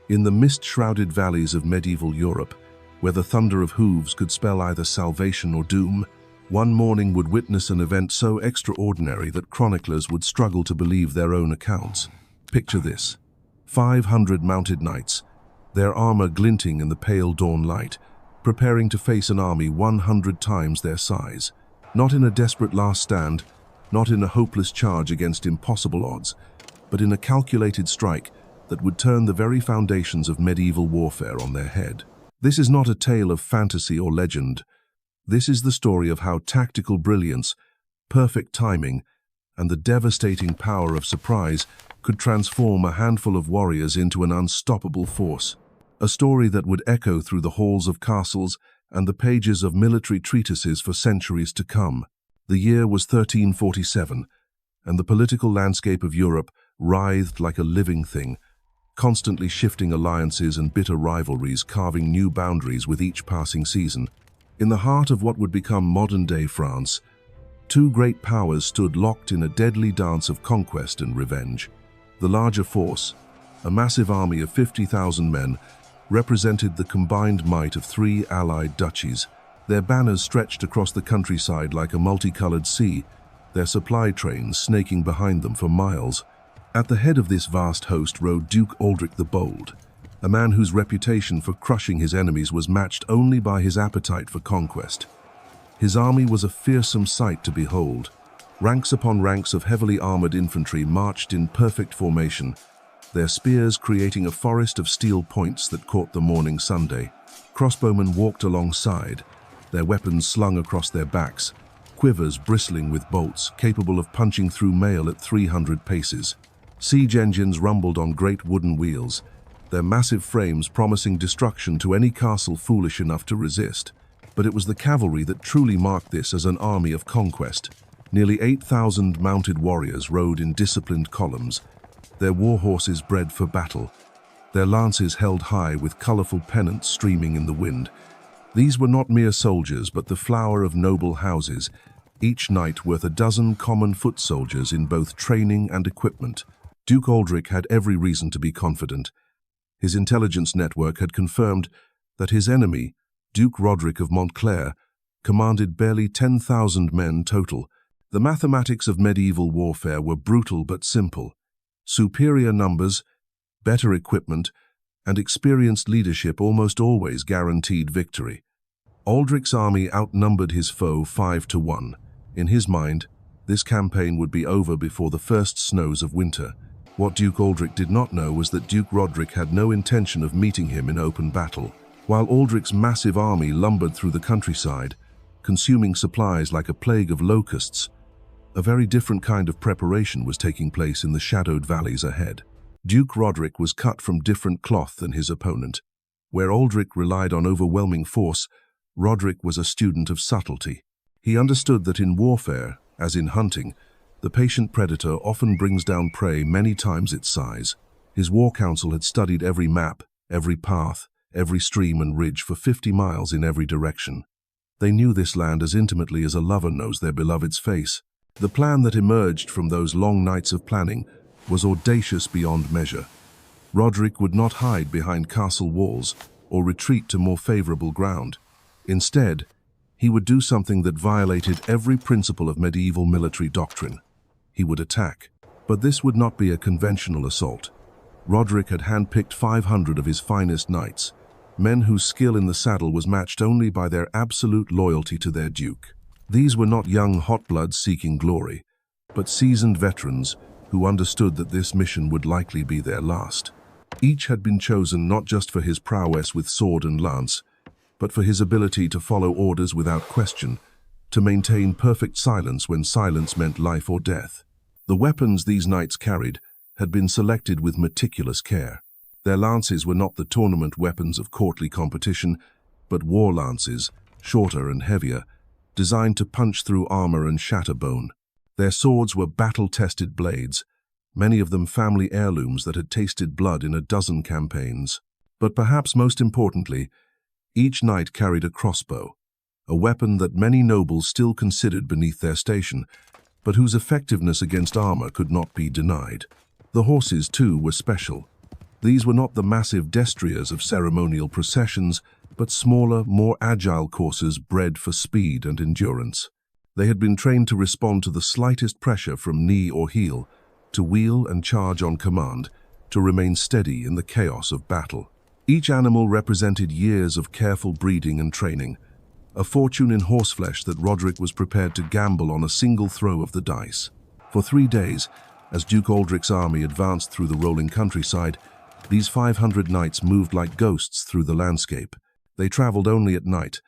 In the mist-shrouded valleys of medieval Europe, where the thunder of hooves could spell either salvation or doom, one morning would witness an event so extraordinary that chroniclers would struggle to believe their own accounts. Picture this: 500 mounted knights, their armor glinting in the pale dawn light, preparing to face an army 100 times their size. Not in a desperate last stand, not in a hopeless charge against impossible odds, but in a calculated strike that would turn the very foundations of medieval warfare on their head. This is not a tale of fantasy or legend. This is the story of how tactical brilliance, perfect timing, and the devastating power of surprise could transform a handful of warriors into an unstoppable force. A story that would echo through the halls of castles and the pages of military treatises for centuries to come. The year was 1347, and the political landscape of Europe writhed like a living thing, constantly shifting alliances and bitter rivalries carving new boundaries with each passing season. In the heart of what would become modern-day France, two great powers stood locked in a deadly dance of conquest and revenge. The larger force, a massive army of 50,000 men, represented the combined might of three allied duchies. Their banners stretched across the countryside like a multicolored sea, their supply trains snaking behind them for miles. At the head of this vast host rode Duke Aldric the Bold, a man whose reputation for crushing his enemies was matched only by his appetite for conquest. His army was a fearsome sight to behold. Ranks upon ranks of heavily armored infantry marched in perfect formation, their spears creating a forest of steel points that caught the morning sunday. Crossbowmen walked alongside, their weapons slung across their backs, quivers bristling with bolts capable of punching through mail at 300 paces. Siege engines rumbled on great wooden wheels, their massive frames promising destruction to any castle foolish enough to resist. But it was the cavalry that truly marked this as an army of conquest. Nearly 8,000 mounted warriors rode in disciplined columns, their war horses bred for battle, their lances held high with colorful pennants streaming in the wind. These were not mere soldiers, but the flower of noble houses, each knight worth a dozen common foot soldiers in both training and equipment. Duke Aldric had every reason to be confident. His intelligence network had confirmed that his enemy, Duke Roderick of Montclair, commanded barely 10,000 men total. The mathematics of medieval warfare were brutal but simple. Superior numbers, better equipment, and experienced leadership almost always guaranteed victory. Aldric's army outnumbered his foe 5-1. In his mind, this campaign would be over before the first snows of winter. What Duke Aldric did not know was that Duke Roderick had no intention of meeting him in open battle. While Aldric's massive army lumbered through the countryside, consuming supplies like a plague of locusts, a very different kind of preparation was taking place in the shadowed valleys ahead. Duke Roderick was cut from different cloth than his opponent. Where Aldric relied on overwhelming force, Roderick was a student of subtlety. He understood that in warfare, as in hunting, the patient predator often brings down prey many times its size. His war council had studied every map, every path, every stream and ridge for 50 miles in every direction. They knew this land as intimately as a lover knows their beloved's face. The plan that emerged from those long nights of planning was audacious beyond measure. Roderick would not hide behind castle walls or retreat to more favorable ground. Instead, he would do something that violated every principle of medieval military doctrine. He would attack. But this would not be a conventional assault. Roderick had handpicked 500 of his finest knights, men whose skill in the saddle was matched only by their absolute loyalty to their duke. These were not young hot-bloods seeking glory, but seasoned veterans who understood that this mission would likely be their last. Each had been chosen not just for his prowess with sword and lance, but for his ability to follow orders without question, to maintain perfect silence when silence meant life or death. The weapons these knights carried had been selected with meticulous care. Their lances were not the tournament weapons of courtly competition, but war lances, shorter and heavier, designed to punch through armor and shatter bone. Their swords were battle-tested blades, many of them family heirlooms that had tasted blood in a dozen campaigns. But perhaps most importantly, each knight carried a crossbow, a weapon that many nobles still considered beneath their station, but whose effectiveness against armor could not be denied. The horses, too, were special. These were not the massive destriers of ceremonial processions, but smaller, more agile coursers bred for speed and endurance. They had been trained to respond to the slightest pressure from knee or heel, to wheel and charge on command, to remain steady in the chaos of battle. Each animal represented years of careful breeding and training, a fortune in horseflesh that Roderick was prepared to gamble on a single throw of the dice. For 3 days, as Duke Aldric's army advanced through the rolling countryside, these 500 knights moved like ghosts through the landscape. They traveled only at night,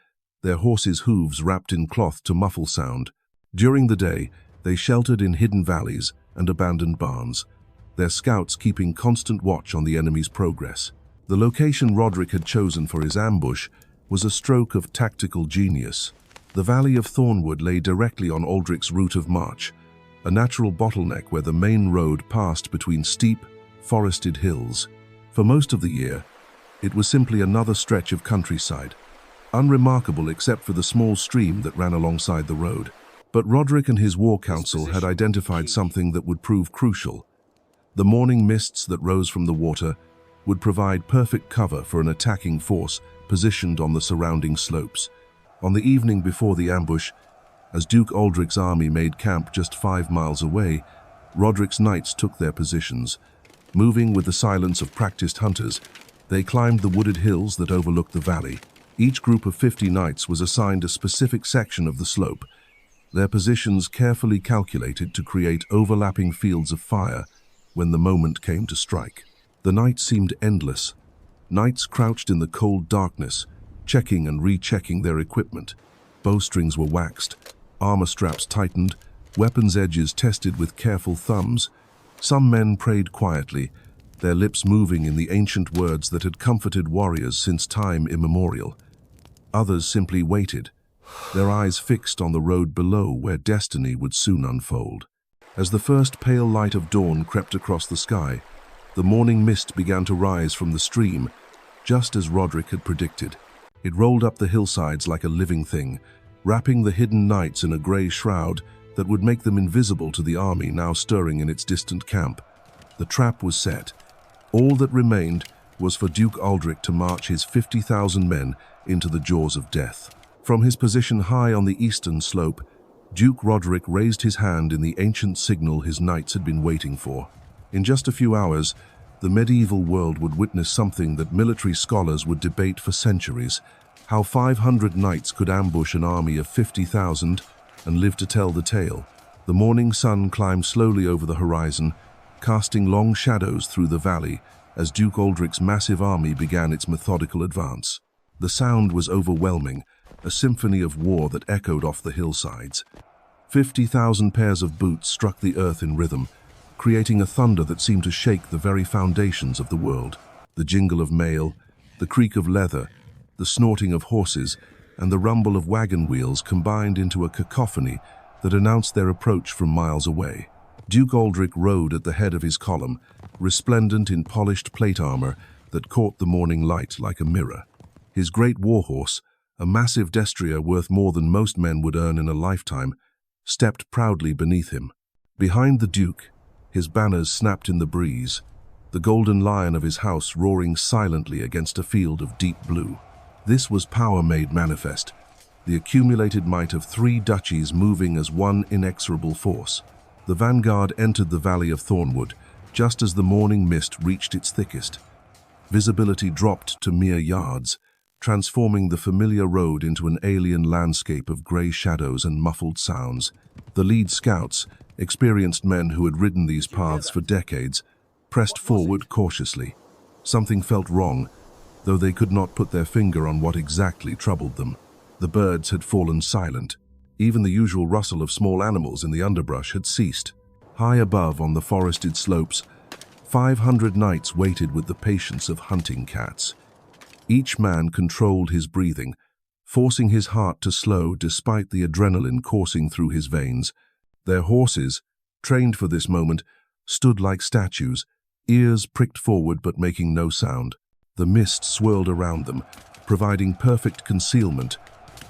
their horses' hooves wrapped in cloth to muffle sound. During the day, they sheltered in hidden valleys and abandoned barns, their scouts keeping constant watch on the enemy's progress. The location Roderick had chosen for his ambush was a stroke of tactical genius. The Valley of Thornwood lay directly on Aldric's route of march, a natural bottleneck where the main road passed between steep, forested hills. For most of the year, it was simply another stretch of countryside, unremarkable except for the small stream that ran alongside the road. But Roderick and his war council had identified something that would prove crucial. The morning mists that rose from the water would provide perfect cover for an attacking force positioned on the surrounding slopes. On the evening before the ambush, as Duke Aldric's army made camp just 5 miles away, Roderick's knights took their positions. Moving with the silence of practiced hunters, they climbed the wooded hills that overlooked the valley. Each group of 50 knights was assigned a specific section of the slope, their positions carefully calculated to create overlapping fields of fire when the moment came to strike. The night seemed endless. Knights crouched in the cold darkness, checking and rechecking their equipment. Bowstrings were waxed, armor straps tightened, weapons' edges tested with careful thumbs. Some men prayed quietly, their lips moving in the ancient words that had comforted warriors since time immemorial. Others simply waited, their eyes fixed on the road below where destiny would soon unfold. As the first pale light of dawn crept across the sky, the morning mist began to rise from the stream, just as Roderick had predicted. It rolled up the hillsides like a living thing, wrapping the hidden knights in a grey shroud that would make them invisible to the army now stirring in its distant camp. The trap was set. All that remained was for Duke Aldric to march his 50,000 men into the jaws of death. From his position high on the eastern slope, Duke Roderick raised his hand in the ancient signal his knights had been waiting for. In just a few hours, the medieval world would witness something that military scholars would debate for centuries: how 500 knights could ambush an army of 50,000 and live to tell the tale. The morning sun climbed slowly over the horizon, casting long shadows through the valley as Duke Aldric's massive army began its methodical advance. The sound was overwhelming, a symphony of war that echoed off the hillsides. 50,000 pairs of boots struck the earth in rhythm, creating a thunder that seemed to shake the very foundations of the world. The jingle of mail, the creak of leather, the snorting of horses, and the rumble of wagon wheels combined into a cacophony that announced their approach from miles away. Duke Aldric rode at the head of his column, resplendent in polished plate armor that caught the morning light like a mirror. His great warhorse, a massive destrier worth more than most men would earn in a lifetime, stepped proudly beneath him. Behind the Duke, his banners snapped in the breeze, the golden lion of his house roaring silently against a field of deep blue. This was power made manifest, the accumulated might of 3 duchies moving as one inexorable force. The vanguard entered the Valley of Thornwood, just as the morning mist reached its thickest. Visibility dropped to mere yards, transforming the familiar road into an alien landscape of grey shadows and muffled sounds. The lead scouts, experienced men who had ridden these paths for decades, pressed forward cautiously. Something felt wrong, though they could not put their finger on what exactly troubled them. The birds had fallen silent. Even the usual rustle of small animals in the underbrush had ceased. High above on the forested slopes, 500 knights waited with the patience of hunting cats. Each man controlled his breathing, forcing his heart to slow despite the adrenaline coursing through his veins. Their horses, trained for this moment, stood like statues, ears pricked forward but making no sound. The mist swirled around them, providing perfect concealment,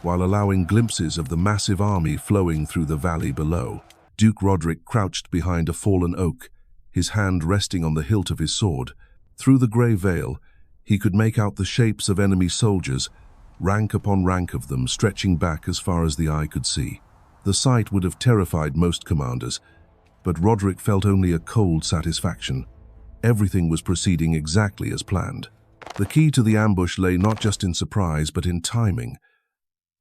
while allowing glimpses of the massive army flowing through the valley below. Duke Roderick crouched behind a fallen oak, his hand resting on the hilt of his sword. Through the grey veil, he could make out the shapes of enemy soldiers, rank upon rank of them stretching back as far as the eye could see. The sight would have terrified most commanders, but Roderick felt only a cold satisfaction. Everything was proceeding exactly as planned. The key to the ambush lay not just in surprise, but in timing.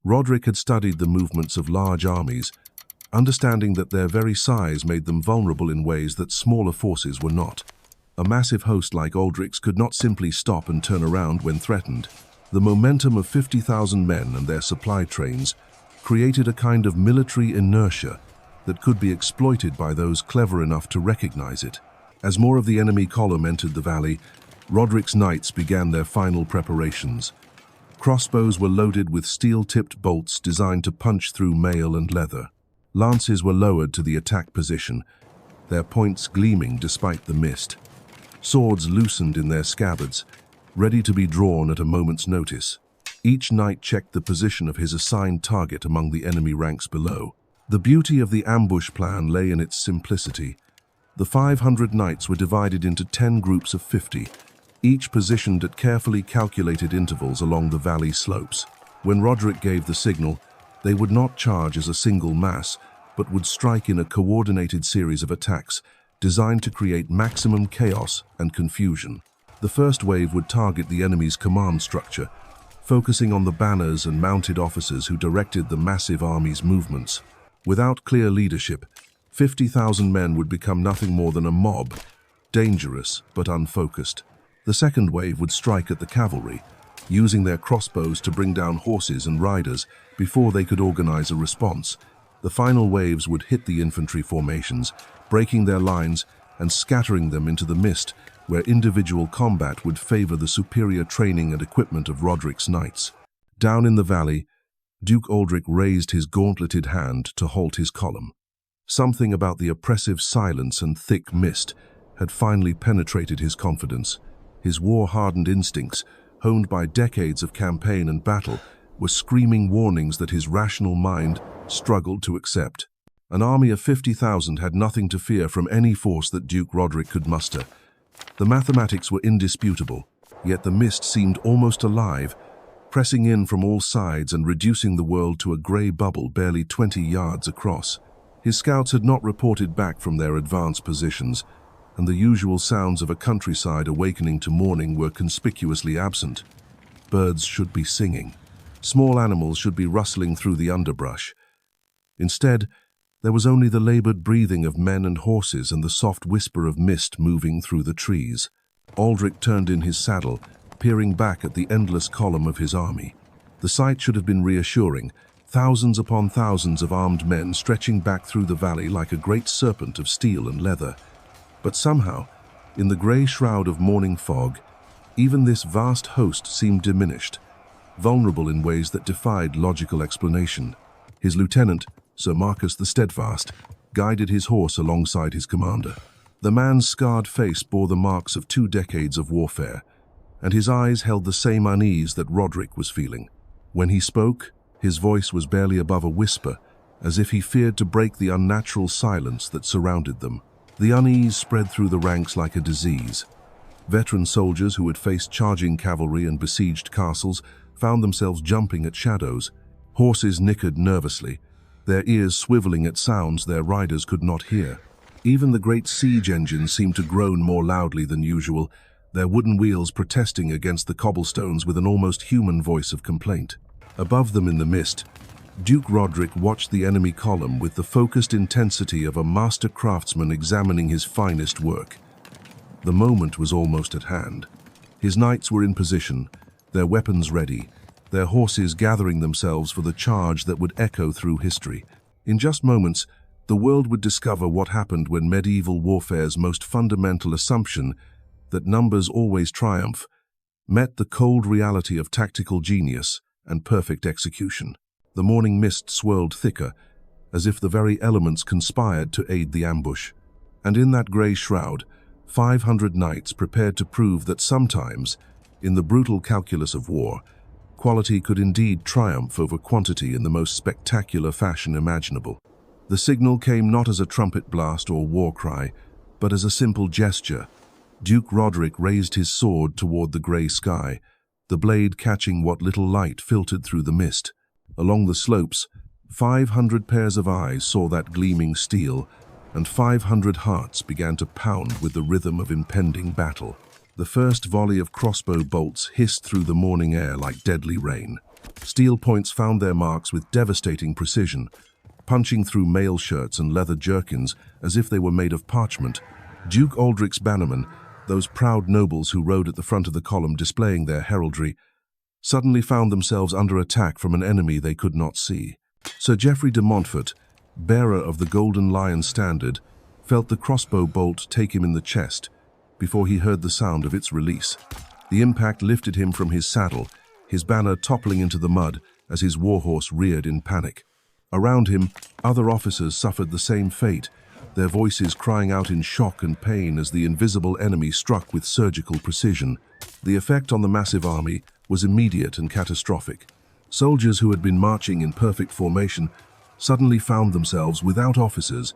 Roderick had studied the movements of large armies, understanding that their very size made them vulnerable in ways that smaller forces were not. A massive host like Aldric's could not simply stop and turn around when threatened. The momentum of 50,000 men and their supply trains created a kind of military inertia that could be exploited by those clever enough to recognize it. As more of the enemy column entered the valley, Roderick's knights began their final preparations. Crossbows were loaded with steel-tipped bolts designed to punch through mail and leather. Lances were lowered to the attack position, their points gleaming despite the mist. Swords loosened in their scabbards, ready to be drawn at a moment's notice. Each knight checked the position of his assigned target among the enemy ranks below. The beauty of the ambush plan lay in its simplicity. The 500 knights were divided into 10 groups of 50, each positioned at carefully calculated intervals along the valley slopes. When Roderick gave the signal, they would not charge as a single mass, but would strike in a coordinated series of attacks designed to create maximum chaos and confusion. The first wave would target the enemy's command structure, focusing on the banners and mounted officers who directed the massive army's movements. Without clear leadership, 50,000 men would become nothing more than a mob, dangerous but unfocused. The second wave would strike at the cavalry, using their crossbows to bring down horses and riders before they could organize a response. The final waves would hit the infantry formations, breaking their lines and scattering them into the mist, where individual combat would favor the superior training and equipment of Roderick's knights. Down in the valley, Duke Aldric raised his gauntleted hand to halt his column. Something about the oppressive silence and thick mist had finally penetrated his confidence. His war-hardened instincts, honed by decades of campaign and battle, were screaming warnings that his rational mind struggled to accept. An army of 50,000 had nothing to fear from any force that Duke Roderick could muster. The mathematics were indisputable, yet the mist seemed almost alive, pressing in from all sides and reducing the world to a grey bubble barely 20 yards across. His scouts had not reported back from their advanced positions, and the usual sounds of a countryside awakening to morning were conspicuously absent. Birds should be singing. Small animals should be rustling through the underbrush. Instead, there was only the labored breathing of men and horses and the soft whisper of mist moving through the trees. Aldric turned in his saddle, peering back at the endless column of his army. The sight should have been reassuring, thousands upon thousands of armed men stretching back through the valley like a great serpent of steel and leather. But somehow, in the grey shroud of morning fog, even this vast host seemed diminished, vulnerable in ways that defied logical explanation. His lieutenant, Sir Marcus the Steadfast, guided his horse alongside his commander. The man's scarred face bore the marks of 2 decades of warfare, and his eyes held the same unease that Roderick was feeling. When he spoke, his voice was barely above a whisper, as if he feared to break the unnatural silence that surrounded them. The unease spread through the ranks like a disease. Veteran soldiers who had faced charging cavalry and besieged castles found themselves jumping at shadows. Horses nickered nervously, their ears swiveling at sounds their riders could not hear. Even the great siege engines seemed to groan more loudly than usual, their wooden wheels protesting against the cobblestones with an almost human voice of complaint. Above them in the mist, Duke Roderick watched the enemy column with the focused intensity of a master craftsman examining his finest work. The moment was almost at hand. His knights were in position, their weapons ready, their horses gathering themselves for the charge that would echo through history. In just moments, the world would discover what happened when medieval warfare's most fundamental assumption, that numbers always triumph, met the cold reality of tactical genius and perfect execution. The morning mist swirled thicker, as if the very elements conspired to aid the ambush. And in that grey shroud, 500 knights prepared to prove that sometimes, in the brutal calculus of war, quality could indeed triumph over quantity in the most spectacular fashion imaginable. The signal came not as a trumpet blast or war cry, but as a simple gesture, Duke Roderick raised his sword toward the grey sky, the blade catching what little light filtered through the mist. Along the slopes, 500 pairs of eyes saw that gleaming steel, and 500 hearts began to pound with the rhythm of impending battle. The first volley of crossbow bolts hissed through the morning air like deadly rain. Steel points found their marks with devastating precision, punching through mail shirts and leather jerkins as if they were made of parchment. Duke Aldric's bannermen, those proud nobles who rode at the front of the column displaying their heraldry, suddenly found themselves under attack from an enemy they could not see. Sir Geoffrey de Montfort, bearer of the Golden Lion standard, felt the crossbow bolt take him in the chest before he heard the sound of its release. The impact lifted him from his saddle, his banner toppling into the mud as his warhorse reared in panic. Around him, other officers suffered the same fate, their voices crying out in shock and pain as the invisible enemy struck with surgical precision. The effect on the massive army was immediate and catastrophic. Soldiers who had been marching in perfect formation suddenly found themselves without officers,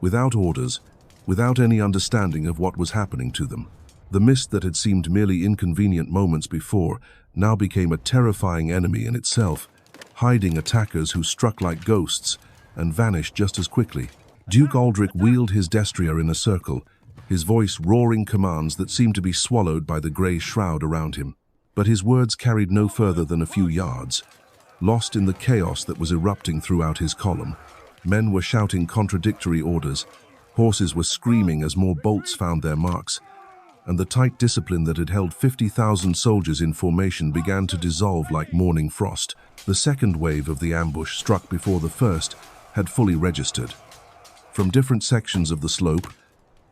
without orders, without any understanding of what was happening to them. The mist that had seemed merely inconvenient moments before now became a terrifying enemy in itself, hiding attackers who struck like ghosts and vanished just as quickly. Duke Aldric wheeled his destrier in a circle, his voice roaring commands that seemed to be swallowed by the grey shroud around him. But his words carried no further than a few yards. Lost in the chaos that was erupting throughout his column, men were shouting contradictory orders, horses were screaming as more bolts found their marks, and the tight discipline that had held 50,000 soldiers in formation began to dissolve like morning frost. The second wave of the ambush struck before the first had fully registered. From different sections of the slope,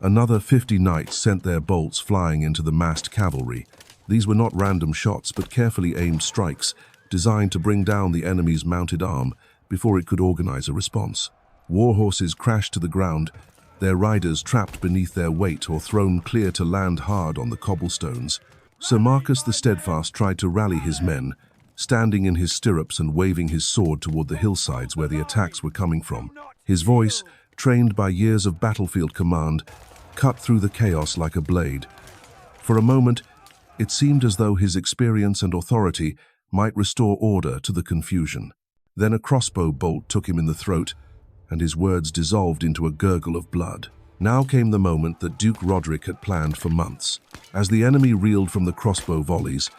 another 50 knights sent their bolts flying into the massed cavalry. These were not random shots, but carefully aimed strikes designed to bring down the enemy's mounted arm before it could organize a response. War horses crashed to the ground, their riders trapped beneath their weight or thrown clear to land hard on the cobblestones. Sir Marcus the Steadfast tried to rally his men, standing in his stirrups and waving his sword toward the hillsides where the attacks were coming from. His voice, trained by years of battlefield command, cut through the chaos like a blade. For a moment, it seemed as though his experience and authority might restore order to the confusion. Then a crossbow bolt took him in the throat, and his words dissolved into a gurgle of blood. Now came the moment that Duke Roderick had planned for months. As the enemy reeled from the crossbow volleys,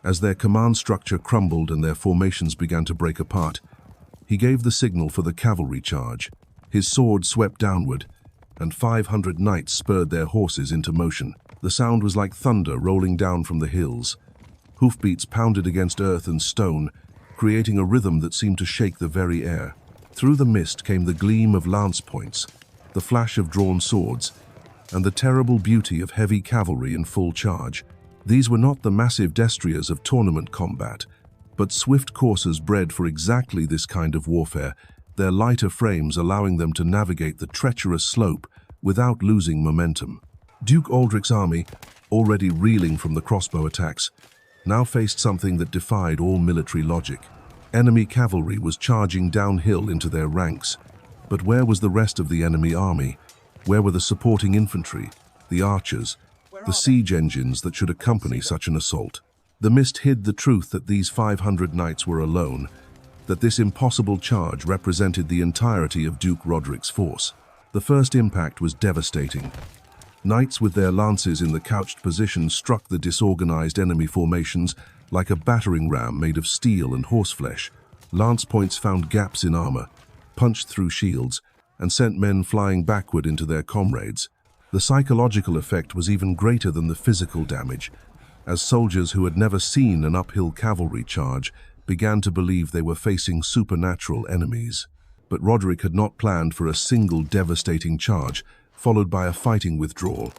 as their command structure crumbled and their formations began to break apart, he gave the signal for the cavalry charge. His sword swept downward, and 500 knights spurred their horses into motion. The sound was like thunder rolling down from the hills. Hoofbeats pounded against earth and stone, creating a rhythm that seemed to shake the very air. Through the mist came the gleam of lance points, the flash of drawn swords, and the terrible beauty of heavy cavalry in full charge. These were not the massive destriers of tournament combat, but swift coursers bred for exactly this kind of warfare, their lighter frames allowing them to navigate the treacherous slope without losing momentum. Duke Aldric's army, already reeling from the crossbow attacks, now faced something that defied all military logic. Enemy cavalry was charging downhill into their ranks, but where was the rest of the enemy army? Where were the supporting infantry, the archers, the siege engines that should accompany such an assault? The mist hid the truth that these 500 knights were alone, that this impossible charge represented the entirety of Duke Roderick's force. The first impact was devastating. Knights with their lances in the couched position struck the disorganized enemy formations like a battering ram made of steel and horseflesh. Lance points found gaps in armor, punched through shields, and sent men flying backward into their comrades. The psychological effect was even greater than the physical damage, as soldiers who had never seen an uphill cavalry charge began to believe they were facing supernatural enemies. But Roderick had not planned for a single devastating charge, followed by a fighting withdrawal.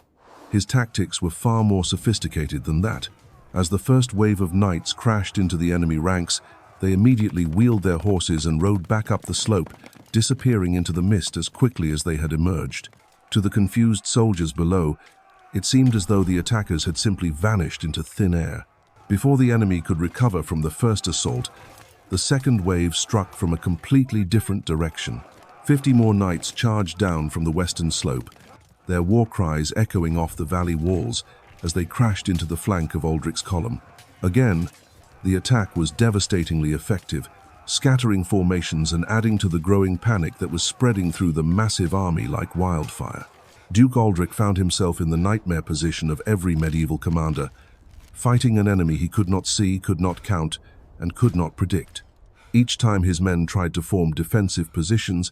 His tactics were far more sophisticated than that. As the first wave of knights crashed into the enemy ranks, they immediately wheeled their horses and rode back up the slope, disappearing into the mist as quickly as they had emerged. To the confused soldiers below, it seemed as though the attackers had simply vanished into thin air. Before the enemy could recover from the first assault, the second wave struck from a completely different direction. 50 more knights charged down from the western slope, their war cries echoing off the valley walls as they crashed into the flank of Aldric's column. Again, the attack was devastatingly effective, scattering formations and adding to the growing panic that was spreading through the massive army like wildfire. Duke Aldric found himself in the nightmare position of every medieval commander, fighting an enemy he could not see, could not count, and could not predict. Each time his men tried to form defensive positions,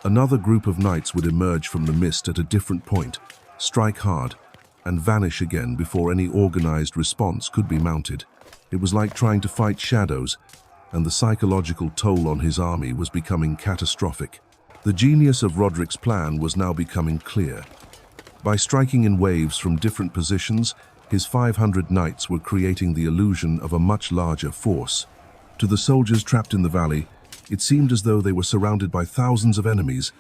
another group of knights would emerge from the mist at a different point, strike hard, and vanish again before any organized response could be mounted. It was like trying to fight shadows, and the psychological toll on his army was becoming catastrophic. The genius of Roderick's plan was now becoming clear. By striking in waves from different positions, his 500 knights were creating the illusion of a much larger force. To the soldiers trapped in the valley, it seemed as though they were surrounded by thousands of enemies,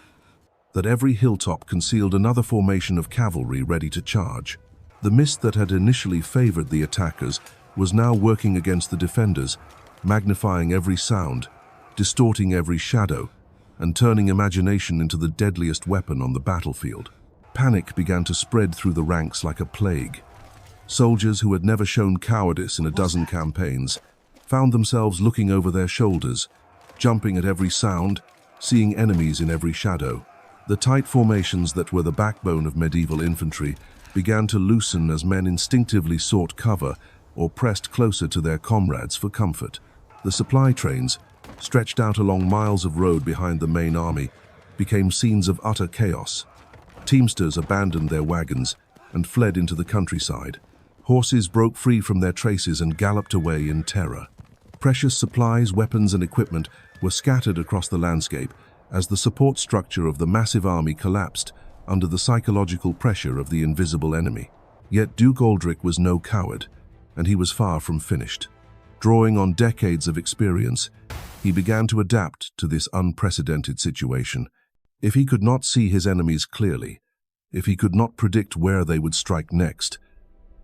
that every hilltop concealed another formation of cavalry ready to charge. The mist that had initially favored the attackers was now working against the defenders, magnifying every sound, distorting every shadow, and turning imagination into the deadliest weapon on the battlefield. Panic began to spread through the ranks like a plague. Soldiers who had never shown cowardice in a dozen campaigns found themselves looking over their shoulders, jumping at every sound, seeing enemies in every shadow. The tight formations that were the backbone of medieval infantry began to loosen as men instinctively sought cover or pressed closer to their comrades for comfort. The supply trains, stretched out along miles of road behind the main army, became scenes of utter chaos. Teamsters abandoned their wagons and fled into the countryside. Horses broke free from their traces and galloped away in terror. Precious supplies, weapons, and equipment were scattered across the landscape as the support structure of the massive army collapsed under the psychological pressure of the invisible enemy. Yet Duke Aldric was no coward, and he was far from finished. Drawing on decades of experience, he began to adapt to this unprecedented situation. If he could not see his enemies clearly, if he could not predict where they would strike next,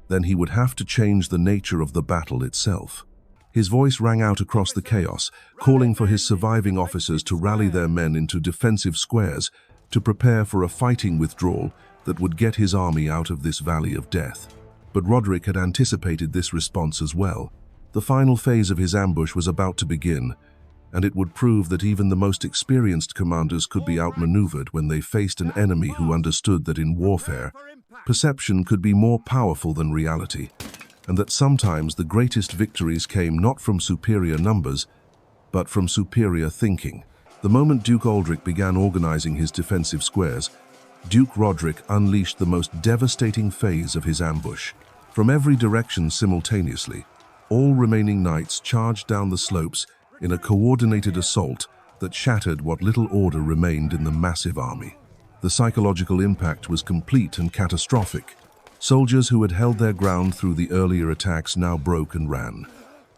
then he would have to change the nature of the battle itself. His voice rang out across the chaos, calling for his surviving officers to rally their men into defensive squares to prepare for a fighting withdrawal that would get his army out of this valley of death. But Roderick had anticipated this response as well. The final phase of his ambush was about to begin, and it would prove that even the most experienced commanders could be outmaneuvered when they faced an enemy who understood that in warfare, perception could be more powerful than reality, and that sometimes the greatest victories came not from superior numbers, but from superior thinking. The moment Duke Aldric began organizing his defensive squares, Duke Roderick unleashed the most devastating phase of his ambush. From every direction simultaneously, all remaining knights charged down the slopes in a coordinated assault that shattered what little order remained in the massive army. The psychological impact was complete and catastrophic. Soldiers who had held their ground through the earlier attacks now broke and ran.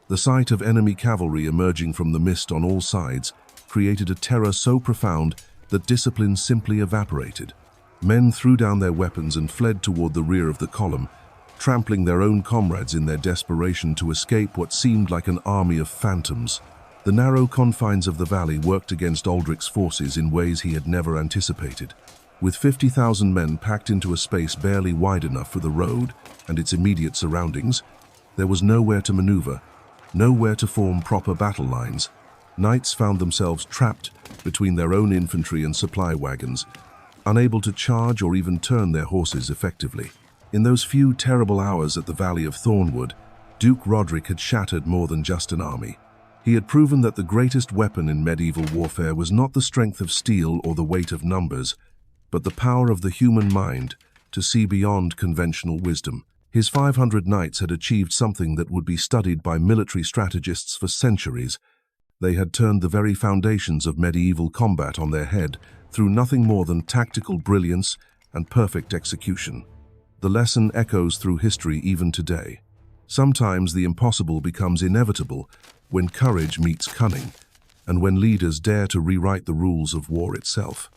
The sight of enemy cavalry emerging from the mist on all sides created a terror so profound that discipline simply evaporated. Men threw down their weapons and fled toward the rear of the column, trampling their own comrades in their desperation to escape what seemed like an army of phantoms. The narrow confines of the valley worked against Aldric's forces in ways he had never anticipated. With 50,000 men packed into a space barely wide enough for the road and its immediate surroundings, there was nowhere to maneuver, nowhere to form proper battle lines. Knights found themselves trapped between their own infantry and supply wagons, unable to charge or even turn their horses effectively. In those few terrible hours at the Valley of Thornwood, Duke Roderick had shattered more than just an army. He had proven that the greatest weapon in medieval warfare was not the strength of steel or the weight of numbers, but the power of the human mind to see beyond conventional wisdom. His 500 knights had achieved something that would be studied by military strategists for centuries. They had turned the very foundations of medieval combat on their head through nothing more than tactical brilliance and perfect execution. The lesson echoes through history even today. Sometimes the impossible becomes inevitable when courage meets cunning, and when leaders dare to rewrite the rules of war itself.